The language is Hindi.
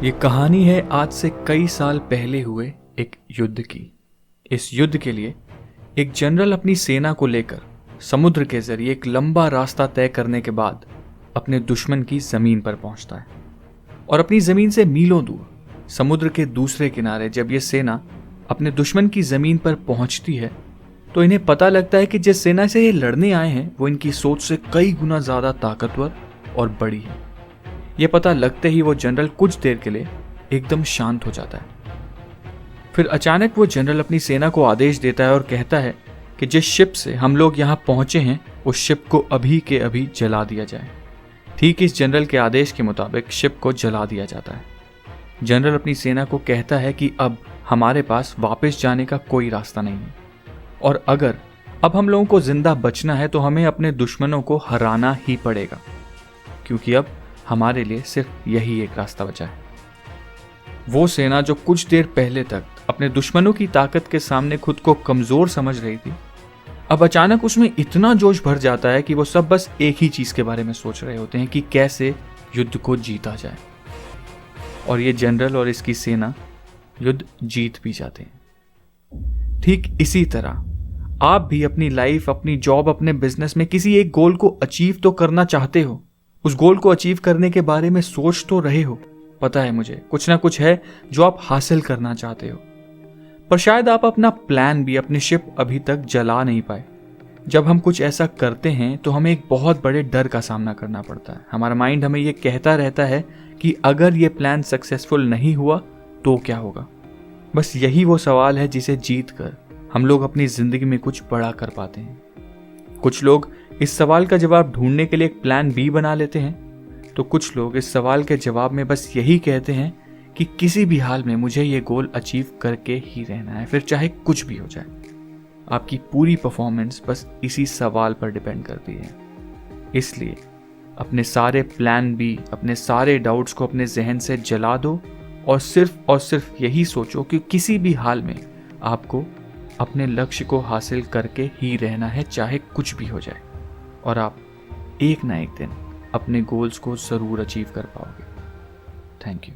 ये कहानी है आज से कई साल पहले हुए एक युद्ध की। इस युद्ध के लिए एक जनरल अपनी सेना को लेकर समुद्र के जरिए एक लंबा रास्ता तय करने के बाद अपने दुश्मन की जमीन पर पहुंचता है। और अपनी जमीन से मीलों दूर समुद्र के दूसरे किनारे जब ये सेना अपने दुश्मन की जमीन पर पहुंचती है तो इन्हें पता लगता है कि जिस सेना से ये लड़ने आए हैं वो इनकी सोच से कई गुना ज्यादा ताकतवर और बड़ी है। यह पता लगते ही वो जनरल कुछ देर के लिए एकदम शांत हो जाता है। फिर अचानक वो जनरल अपनी सेना को आदेश देता है और कहता है कि जिस शिप से हम लोग यहाँ पहुंचे हैं उस शिप को अभी के अभी जला दिया जाए। ठीक इस जनरल के आदेश के मुताबिक शिप को जला दिया जाता है। जनरल अपनी सेना को कहता है कि अब हमारे पास वापस जाने का कोई रास्ता नहीं है और अगर अब हम लोगों को जिंदा बचना है तो हमें अपने दुश्मनों को हराना ही पड़ेगा, क्योंकि अब हमारे लिए सिर्फ यही एक रास्ता बचा है। वो सेना जो कुछ देर पहले तक अपने दुश्मनों की ताकत के सामने खुद को कमजोर समझ रही थी, अब अचानक उसमें इतना जोश भर जाता है कि वो सब बस एक ही चीज के बारे में सोच रहे होते हैं कि कैसे युद्ध को जीता जाए। और ये जनरल और इसकी सेना युद्ध जीत भी जाते हैं। ठीक इसी तरह आप भी अपनी लाइफ, अपनी जॉब, अपने बिजनेस में किसी एक गोल को अचीव तो करना चाहते हो। उस गोल को अचीव करने के बारे में सोच तो रहे हो। पता है मुझे कुछ ना कुछ है जो आप हासिल करना चाहते हो, पर शायद आप अपना प्लान भी, अपनी शिप अभी तक जला नहीं पाए। जब हम कुछ ऐसा करते हैं तो हमें एक बहुत बड़े डर का सामना करना पड़ता है। हमारा माइंड हमें यह कहता रहता है कि अगर ये प्लान सक्सेसफुल नहीं हुआ तो क्या होगा। बस यही वो सवाल है जिसे जीत कर हम लोग अपनी जिंदगी में कुछ बड़ा कर पाते हैं। कुछ लोग इस सवाल का जवाब ढूंढने के लिए एक प्लान बी बना लेते हैं, तो कुछ लोग इस सवाल के जवाब में बस यही कहते हैं कि किसी भी हाल में मुझे ये गोल अचीव करके ही रहना है, फिर चाहे कुछ भी हो जाए। आपकी पूरी परफॉर्मेंस बस इसी सवाल पर डिपेंड करती है। इसलिए अपने सारे प्लान बी, अपने सारे डाउट्स को अपने जहन से जला दो और सिर्फ यही सोचो कि किसी भी हाल में आपको अपने लक्ष्य को हासिल करके ही रहना है, चाहे कुछ भी हो जाए। और आप एक ना एक दिन अपने गोल्स को जरूर अचीव कर पाओगे। Thank you.